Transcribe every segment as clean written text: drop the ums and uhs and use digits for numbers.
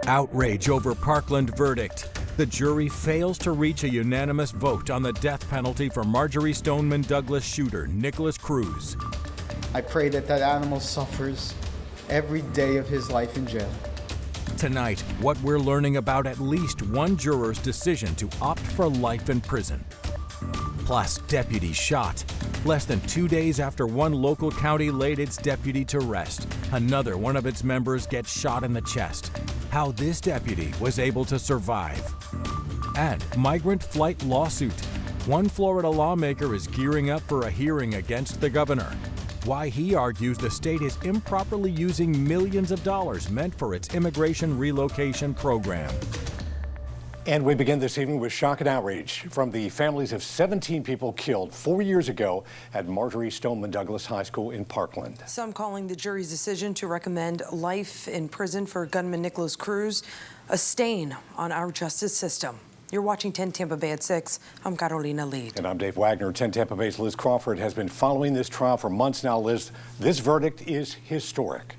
Outrage over Parkland verdict. The jury fails to reach a unanimous vote on the death penalty for Marjory Stoneman Douglas shooter Nikolas Cruz. I pray that that animal suffers every day of his life in jail. Tonight, what we're learning about at least one juror's decision to opt for life in prison. Plus, deputy shot. Less than 2 days after one local county laid its deputy to rest, another one of its members gets shot in the chest. How this deputy was able to survive. And migrant flight lawsuit. One Florida lawmaker is gearing up for a hearing against the governor. Why he argues the state is improperly using millions of dollars meant for its immigration relocation program. And we begin this evening with shock and outrage from the families of 17 people killed 4 years ago at Marjory Stoneman Douglas High School in Parkland. Some calling the jury's decision to recommend life in prison for gunman Nikolas Cruz a stain on our justice system. You're watching 10 Tampa Bay at 6. I'm Carolina Lead. And I'm Dave Wagner. 10 Tampa Bay's Liz Crawford has been following this trial for months now. Liz, this verdict is historic.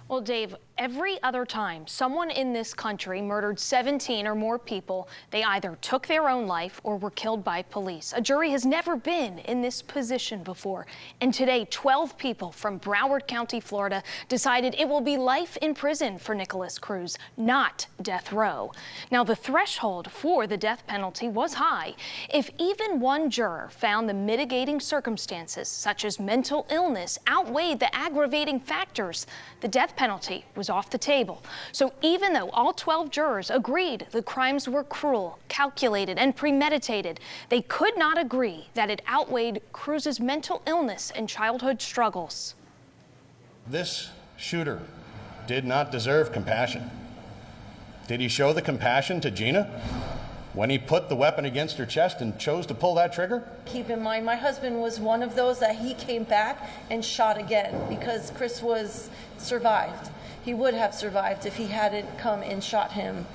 Well, Dave, every other time someone in this country murdered 17 or more people, they either took their own life or were killed by police. A jury has never been in this position before. And today, 12 people from Broward County, Florida, decided it will be life in prison for Nikolas Cruz, not death row. Now, the threshold for the death penalty was high. If even one juror found the mitigating circumstances, such as mental illness, outweighed the aggravating factors, the death penalty was off the table. So even though all 12 jurors agreed the crimes were cruel, calculated, and premeditated, they could not agree that it outweighed Cruz's mental illness and childhood struggles. This shooter did not deserve compassion. Did he show the compassion to Gina when he put the weapon against her chest and chose to pull that trigger? Keep in mind, my husband was one of those that he came back and shot again because Chris was survived. He would have survived if he hadn't come and shot him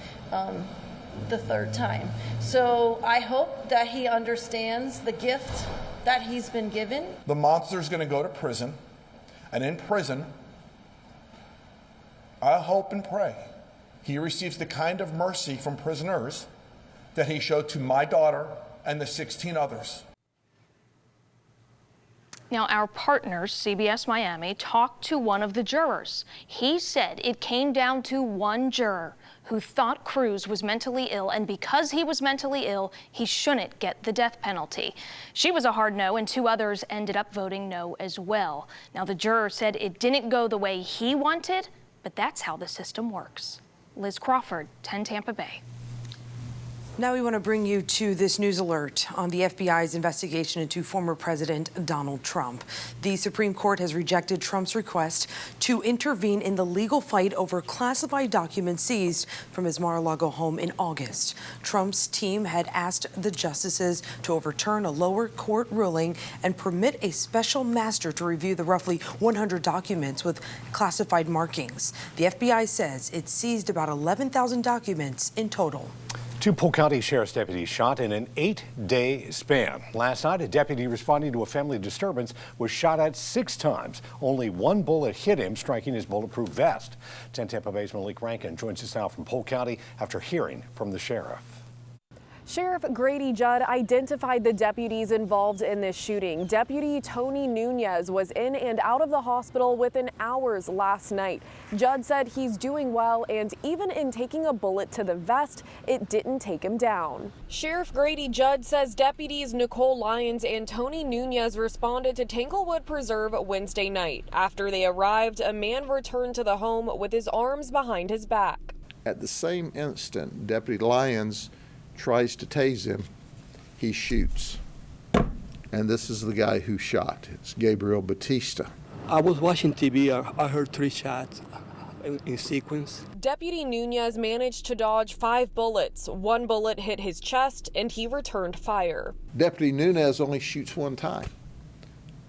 the third time. So I hope that he understands the gift that he's been given. The monster's going to go to prison, and in prison, I hope and pray he receives the kind of mercy from prisoners that he showed to my daughter and the 16 others. Now, our partners, CBS Miami, talked to one of the jurors. He said it came down to one juror who thought Cruz was mentally ill, and because he was mentally ill, he shouldn't get the death penalty. She was a hard no, and 2 others ended up voting no as well. Now, the juror said it didn't go the way he wanted, but that's how the system works. Liz Crawford, 10 Tampa Bay. Now we want to bring you to this news alert on the FBI's investigation into former President Donald Trump. The Supreme Court has rejected Trump's request to intervene in the legal fight over classified documents seized from his Mar-a-Lago home in August. Trump's team had asked the justices to overturn a lower court ruling and permit a special master to review the roughly 100 documents with classified markings. The FBI says it seized about 11,000 documents in total. 2 Polk County Sheriff's deputies shot in an 8-day span. Last night, a deputy responding to a family disturbance was shot at 6 times. Only 1 bullet hit him, striking his bulletproof vest. 10 Tampa Bay's Malik Rankin joins us now from Polk County after hearing from the sheriff. Sheriff Grady Judd identified the deputies involved in this shooting. Deputy Tony Nunez was in and out of the hospital within hours last night. Judd said he's doing well, and even in taking a bullet to the vest, it didn't take him down. Sheriff Grady Judd says deputies Nicole Lyons and Tony Nunez responded to Tanglewood Preserve Wednesday night. After they arrived, a man returned to the home with his arms behind his back. At the same instant, Deputy Lyons tries to tase him, he shoots. And this is the guy who shot. It's Gabriel Batista. I was watching TV. I heard 3 shots in sequence. Deputy Nunez managed to dodge 5 bullets. 1 bullet hit his chest, and he returned fire. Deputy Nunez only shoots 1 time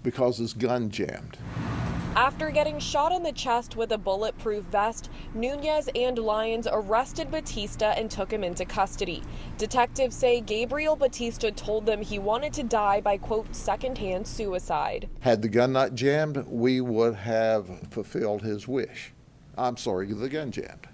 because his gun jammed. After getting shot in the chest with a bulletproof vest, Nunez and Lyons arrested Batista and took him into custody. Detectives say Gabriel Batista told them he wanted to die by, quote, secondhand suicide. Had the gun not jammed, we would have fulfilled his wish. I'm sorry, the gun jammed.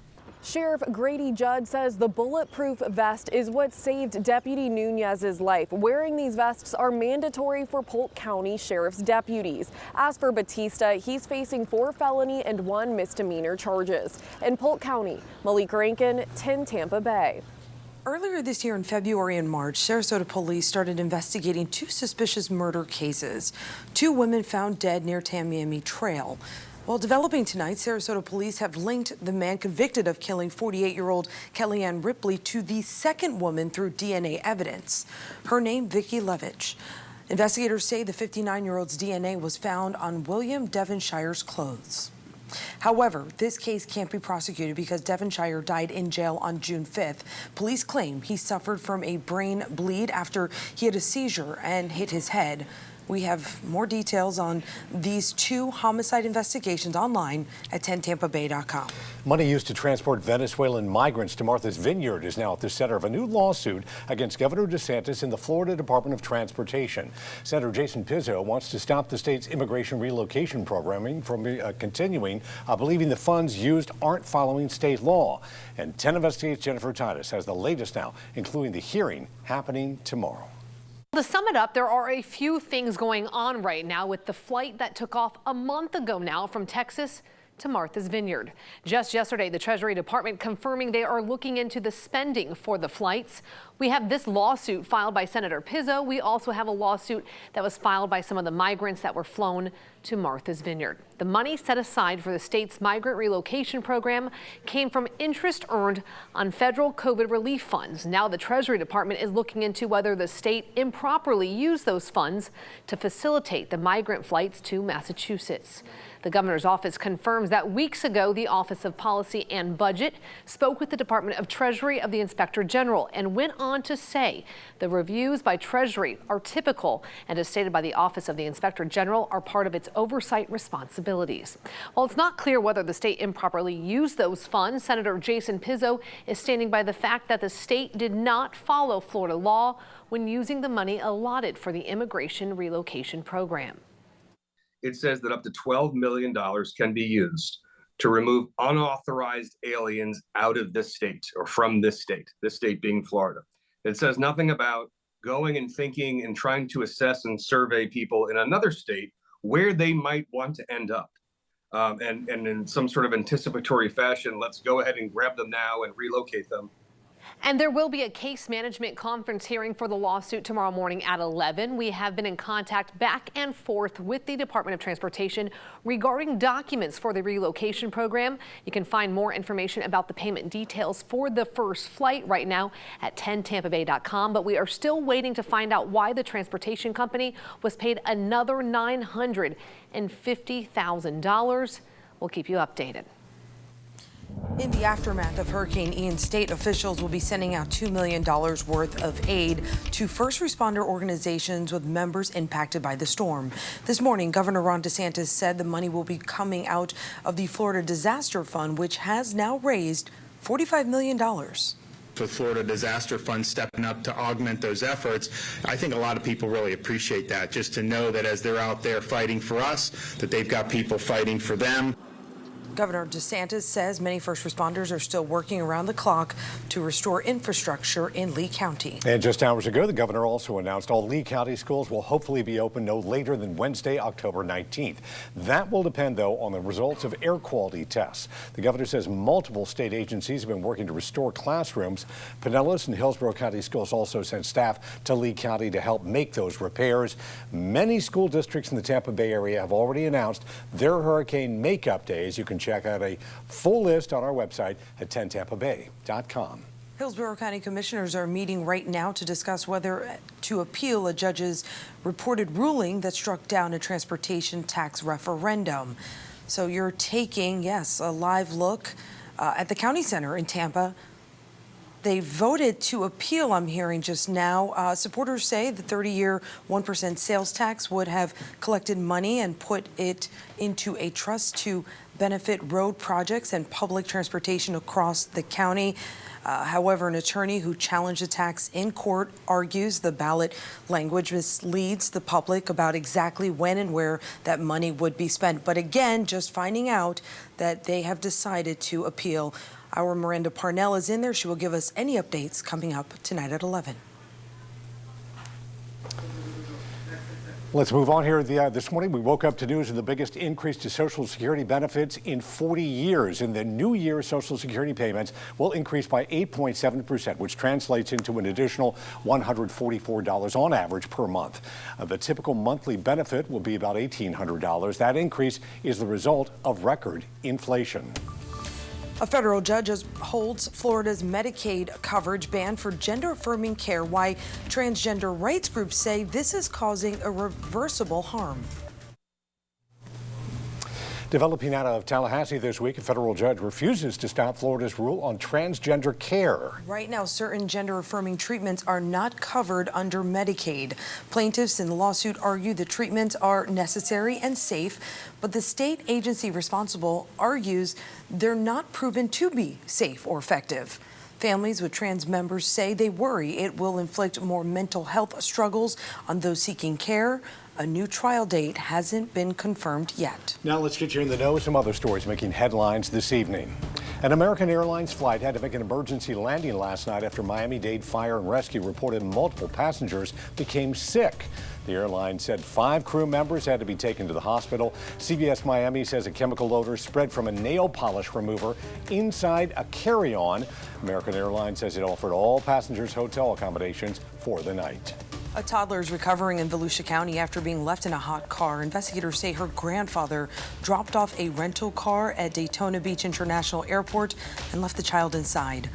Sheriff Grady Judd says the bulletproof vest is what saved Deputy Nunez's life. Wearing these vests are mandatory for Polk County Sheriff's deputies. As for Batista, he's facing 4 felony and 1 misdemeanor charges. In Polk County, Malik Rankin, 10 Tampa Bay. Earlier this year in February and March, Sarasota police started investigating 2 suspicious murder cases. 2 women found dead near Tamiami Trail. While developing tonight, Sarasota police have linked the man convicted of killing 48-year-old Kellyanne Ripley to the second woman through DNA evidence. Her name, Vicki Levitch. Investigators say the 59-year-old's DNA was found on William Devonshire's clothes. However, this case can't be prosecuted because Devonshire died in jail on June 5th. Police claim he suffered from a brain bleed after he had a seizure and hit his head. We have more details on these 2 homicide investigations online at 10tampabay.com. Money used to transport Venezuelan migrants to Martha's Vineyard is now at the center of a new lawsuit against Governor DeSantis and the Florida Department of Transportation. Senator Jason Pizzo wants to stop the state's immigration relocation programming from continuing, believing the funds used aren't following state law. And 10 Investigates Jennifer Titus has the latest now, including the hearing happening tomorrow. To sum it up, there are a few things going on right now with the flight that took off a month ago now from Texas to Martha's Vineyard. Just yesterday, the Treasury Department confirming they are looking into the spending for the flights. We have this lawsuit filed by Senator Pizzo. We also have a lawsuit that was filed by some of the migrants that were flown to Martha's Vineyard. The money set aside for the state's migrant relocation program came from interest earned on federal COVID relief funds. Now the Treasury Department is looking into whether the state improperly used those funds to facilitate the migrant flights to Massachusetts. The governor's office confirms that weeks ago, the Office of Policy and Budget spoke with the Department of Treasury of the Inspector General and went on to say the reviews by Treasury are typical and, as stated by the Office of the Inspector General, are part of its oversight responsibilities. While it's not clear whether the state improperly used those funds, Senator Jason Pizzo is standing by the fact that the state did not follow Florida law when using the money allotted for the immigration relocation program. It says that up to $12 million can be used to remove unauthorized aliens out of this state or from this state being Florida. It says nothing about going and thinking and trying to assess and survey people in another state where they might want to end up. And in some sort of anticipatory fashion, let's go ahead and grab them now and relocate them. And there will be a case management conference hearing for the lawsuit tomorrow morning at 11. We have been in contact back and forth with the Department of Transportation regarding documents for the relocation program. You can find more information about the payment details for the first flight right now at 10tampabay.com. But we are still waiting to find out why the transportation company was paid another $950,000. We'll keep you updated. In the aftermath of Hurricane Ian, state officials will be sending out $2 million worth of aid to first responder organizations with members impacted by the storm. This morning, Governor Ron DeSantis said the money will be coming out of the Florida Disaster Fund, which has now raised $45 million. With Florida Disaster Fund stepping up to augment those efforts, I think a lot of people really appreciate that, just to know that as they're out there fighting for us, that they've got people fighting for them. Governor DeSantis says many first responders are still working around the clock to restore infrastructure in Lee County. And just hours ago, the governor also announced all Lee County schools will hopefully be open no later than Wednesday, October 19th. That will depend, though, on the results of air quality tests. The governor says multiple state agencies have been working to restore classrooms. Pinellas and Hillsborough County schools also sent staff to Lee County to help make those repairs. Many school districts in the Tampa Bay area have already announced their hurricane makeup days. You can check out a full list on our website at 10tampabay.com. Hillsborough County commissioners are meeting right now to discuss whether to appeal a judge's reported ruling that struck down a transportation tax referendum. So you're taking, yes, a live look at the county center in Tampa. They voted to appeal, I'm hearing just now. Supporters say the 30-year 1% sales tax would have collected money and put it into a trust to benefit road projects and public transportation across the county. However, an attorney who challenged the tax in court argues the ballot language misleads the public about exactly when and where that money would be spent. But again, just finding out that they have decided to appeal. Our Miranda Parnell is in there. She will give us any updates coming up tonight at 11. Let's move on here. This morning, we woke up to news of the biggest increase to Social Security benefits in 40 years. In the new year, Social Security payments will increase by 8.7%, which translates into an additional $144 on average per month. The typical monthly benefit will be about $1,800. That increase is the result of record inflation. A federal judge holds Florida's Medicaid coverage ban for gender-affirming care. Why transgender rights groups say this is causing irreversible harm. Developing out of Tallahassee this week, a federal judge refuses to stop Florida's rule on transgender care. Right now, certain gender-affirming treatments are not covered under Medicaid. Plaintiffs in the lawsuit argue the treatments are necessary and safe, but the state agency responsible argues they're not proven to be safe or effective. Families with trans members say they worry it will inflict more mental health struggles on those seeking care. A new trial date hasn't been confirmed yet. Now let's get you in the know. Some other stories making headlines this evening. An American Airlines flight had to make an emergency landing last night after Miami-Dade Fire and Rescue reported multiple passengers became sick. The airline said 5 crew members had to be taken to the hospital. CBS Miami says a chemical odor spread from a nail polish remover inside a carry-on. American Airlines says it offered all passengers hotel accommodations for the night. A toddler is recovering in Volusia County after being left in a hot car. Investigators say her grandfather dropped off a rental car at Daytona Beach International Airport and left the child inside.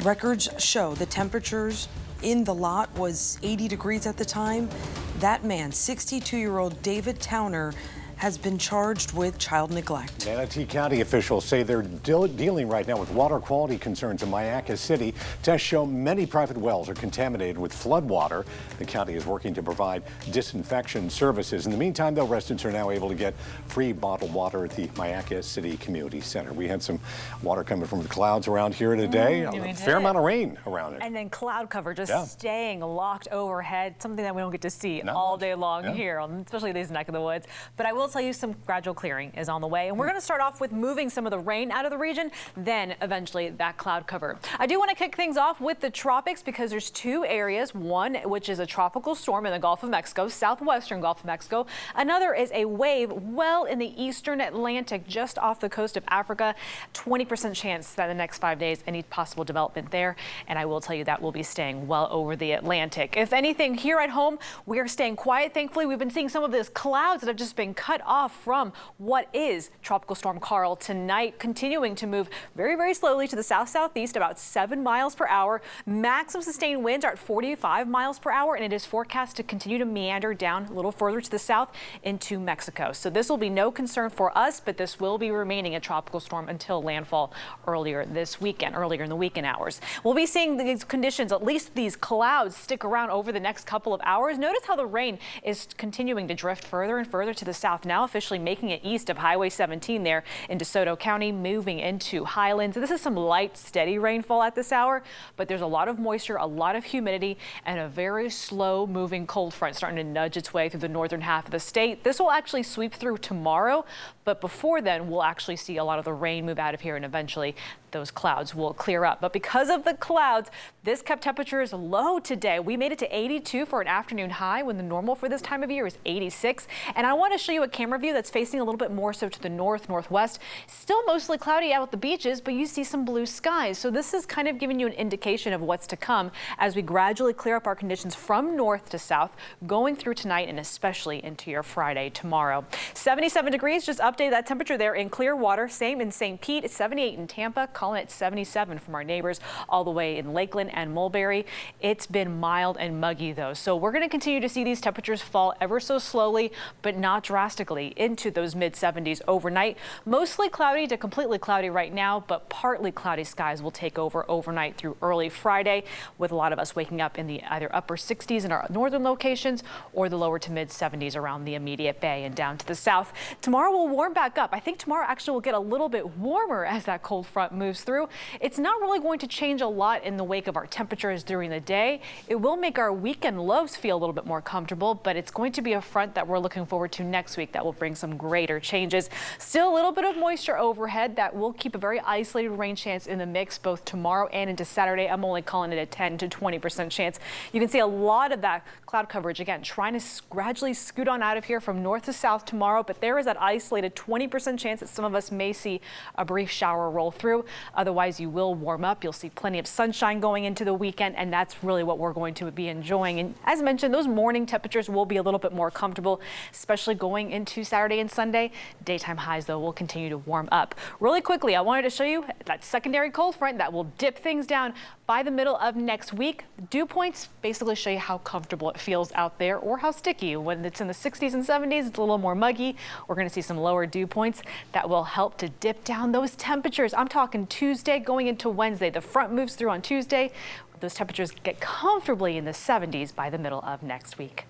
Records show the temperatures in the lot was 80 degrees at the time. That man, 62-year-old David Towner, has been charged with child neglect. Manatee County officials say they're dealing right now with water quality concerns in Mayaca City. Tests show many private wells are contaminated with flood water. The county is working to provide disinfection services. In the meantime, though, residents are now able to get free bottled water at the Mayaca City Community Center. We had some water coming from the clouds around here today. A fair amount of rain around it. And then cloud cover just staying locked overhead, something that we don't get to see all day long here, especially these neck of the woods. But I will tell you some gradual clearing is on the way, and we're going to start off with moving some of the rain out of the region, then eventually that cloud cover. I do want to kick things off with the tropics because there's 2 areas, one which is a tropical storm in the Gulf of Mexico, southwestern Gulf of Mexico. Another is a wave well in the eastern Atlantic just off the coast of Africa. 20% chance that in the next 5 days any possible development there, and I will tell you that will be staying well over the Atlantic. If anything, here at home we are staying quiet. Thankfully, we've been seeing some of those clouds that have just been cut off from what is Tropical Storm Carl tonight, continuing to move very, very slowly to the south-southeast, about 7 miles per hour. Maximum sustained winds are at 45 miles per hour, and it is forecast to continue to meander down a little further to the south into Mexico. So this will be no concern for us, but this will be remaining a tropical storm until landfall earlier in the weekend hours. We'll be seeing these conditions, at least these clouds, stick around over the next couple of hours. Notice how the rain is continuing to drift further and further to the south now, officially making it east of Highway 17 there in DeSoto County, moving into Highlands. This is some light, steady rainfall at this hour, but there's a lot of moisture, a lot of humidity, and a very slow moving cold front starting to nudge its way through the northern half of the state. This will actually sweep through tomorrow, but before then, we'll actually see a lot of the rain move out of here, and eventually those clouds will clear up. But because of the clouds, this kept temperatures low today. We made it to 82 for an afternoon high when the normal for this time of year is 86. And I want to show you a camera view that's facing a little bit more so to the north, northwest. Still mostly cloudy out at the beaches, but you see some blue skies. So this is kind of giving you an indication of what's to come as we gradually clear up our conditions from north to south, going through tonight and especially into your Friday tomorrow. 77 degrees, just update that temperature there in Clearwater. Same in St. Pete. It's 78 in Tampa. Calling it 77 from our neighbors all the way in Lakeland and Mulberry. It's been mild and muggy though, so we're going to continue to see these temperatures fall ever so slowly, but not drastically. drastically into those mid-70s overnight. Mostly cloudy to completely cloudy right now, but partly cloudy skies will take over overnight through early Friday, with a lot of us waking up in the either upper 60s in our northern locations or the lower to mid-70s around the immediate bay and down to the south. Tomorrow will warm back up. I think tomorrow actually will get a little bit warmer as that cold front moves through. It's not really going to change a lot in the wake of our temperatures during the day. It will make our weekend lows feel a little bit more comfortable, but it's going to be a front that we're looking forward to next week that will bring some greater changes. Still a little bit of moisture overhead that will keep a very isolated rain chance in the mix both tomorrow and into Saturday. I'm only calling it a 10 to 20% chance. You can see a lot of that cloud coverage again trying to gradually scoot on out of here from north to south tomorrow, but there is that isolated 20% chance that some of us may see a brief shower roll through. Otherwise, you will warm up. You'll see plenty of sunshine going into the weekend, and that's really what we're going to be enjoying. And as mentioned, those morning temperatures will be a little bit more comfortable, especially going into Saturday and Sunday. Daytime highs, though, will continue to warm up. Really quickly, I wanted to show you that secondary cold front that will dip things down by the middle of next week. Dew points basically show you how comfortable it feels out there or how sticky. When it's in the 60s and 70s, it's a little more muggy. We're going to see some lower dew points that will help to dip down those temperatures. I'm talking Tuesday going into Wednesday. The front moves through on Tuesday. Those temperatures get comfortably in the 70s by the middle of next week.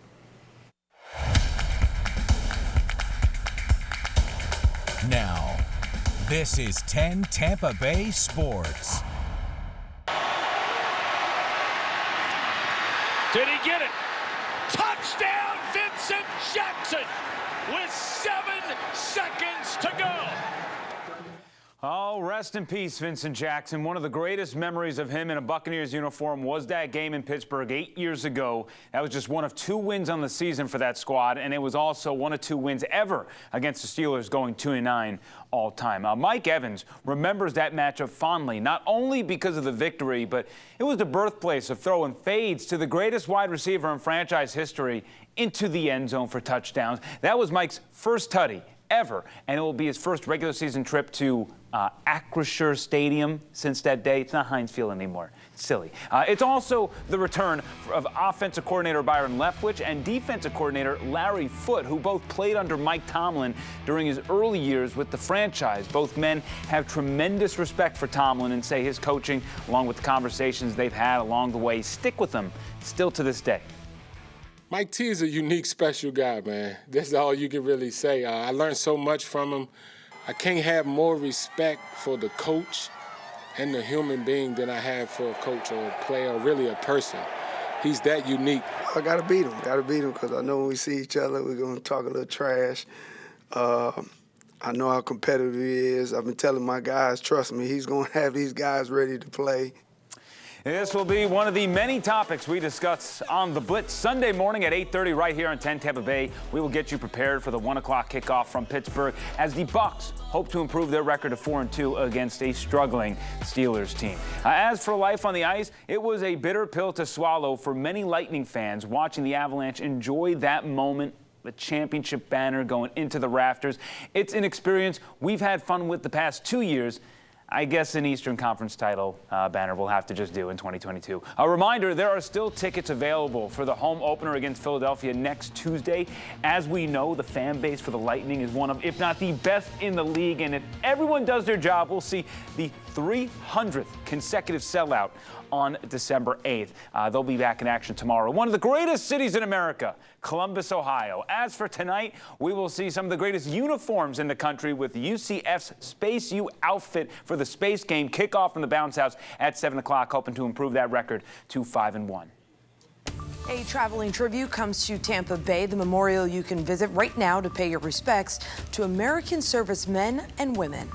Now, this is 10 Tampa Bay Sports. Did he get it? Touchdown, Vincent Jackson, with 7 seconds to go. Oh, rest in peace, Vincent Jackson. One of the greatest memories of him in a Buccaneers uniform was that game in Pittsburgh 8 years ago. That was just one of 2 wins on the season for that squad, and it was also one of 2 wins ever against the Steelers, going 2-9 all time. Mike Evans remembers that matchup fondly, not only because of the victory, but it was the birthplace of throwing fades to the greatest wide receiver in franchise history into the end zone for touchdowns. That was Mike's first tutty ever, and it will be his first regular season trip to Acrisure Stadium since that day. It's not Heinz Field anymore. It's silly. It's also the return of offensive coordinator Byron Leftwich and defensive coordinator Larry Foote, who both played under Mike Tomlin during his early years with the franchise. Both men have tremendous respect for Tomlin and say his coaching, along with the conversations they've had along the way, stick with them still to this day. Mike T is a unique, special guy, man. That's all you can really say. I learned so much from him. I can't have more respect for the coach and the human being than I have for a coach or a player or really a person. He's that unique. I got to beat him because I know when we see each other, we're going to talk a little trash. I know how competitive he is. I've been telling my guys, trust me, he's going to have these guys ready to play. This will be one of the many topics we discuss on The Blitz Sunday morning at 8:30 right here on 10 Tampa Bay. We will get you prepared for the 1 o'clock kickoff from Pittsburgh as the Bucs hope to improve their record of 4-2 against a struggling Steelers team. As for life on the ice, it was a bitter pill to swallow for many Lightning fans watching the Avalanche enjoy that moment, the championship banner going into the rafters. It's an experience we've had fun with the past 2 years. I guess an Eastern Conference title banner we'll have to just do in 2022. A reminder, there are still tickets available for the home opener against Philadelphia next Tuesday. As we know, the fan base for the Lightning is one of, if not the best in the league. And if everyone does their job, we'll see the 300th consecutive sellout on December 8th. They'll be back in action tomorrow. One of the greatest cities in America, Columbus, Ohio. As for tonight, we will see some of the greatest uniforms in the country with UCF's Space U outfit for the Space Game kickoff from the Bounce House at 7 o'clock, hoping to improve that record to 5-1. A traveling tribute comes to Tampa Bay, the memorial you can visit right now to pay your respects to American servicemen and women.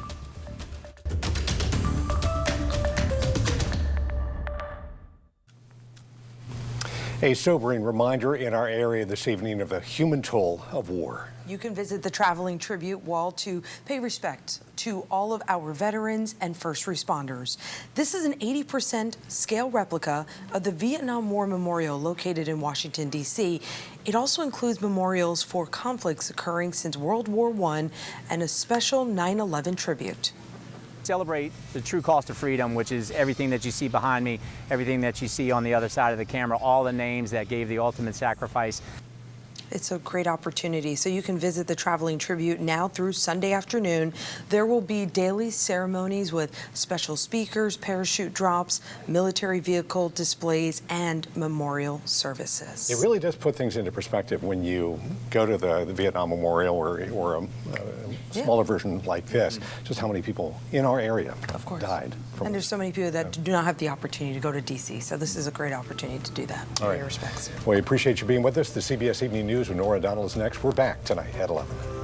A sobering reminder in our area this evening of the human toll of war. You can visit the traveling tribute wall to pay respect to all of our veterans and first responders. This is an 80% scale replica of the Vietnam War Memorial located in Washington, D.C. It also includes memorials for conflicts occurring since World War I and a special 9/11 tribute. Celebrate the true cost of freedom, which is everything that you see behind me, everything that you see on the other side of the camera, all the names that gave the ultimate sacrifice. It's a great opportunity. So you can visit the traveling tribute now through Sunday afternoon. There will be daily ceremonies with special speakers, parachute drops, military vehicle displays, and memorial services. It really does put things into perspective when you go to the Vietnam Memorial or a smaller version like this, just how many people in our area died. And there's so many people that do not have the opportunity to go to D.C., so this is a great opportunity to do that. All right. Respects. Well, we appreciate you being with us. The CBS Evening News with Nora Donald is next. We're back tonight at 11.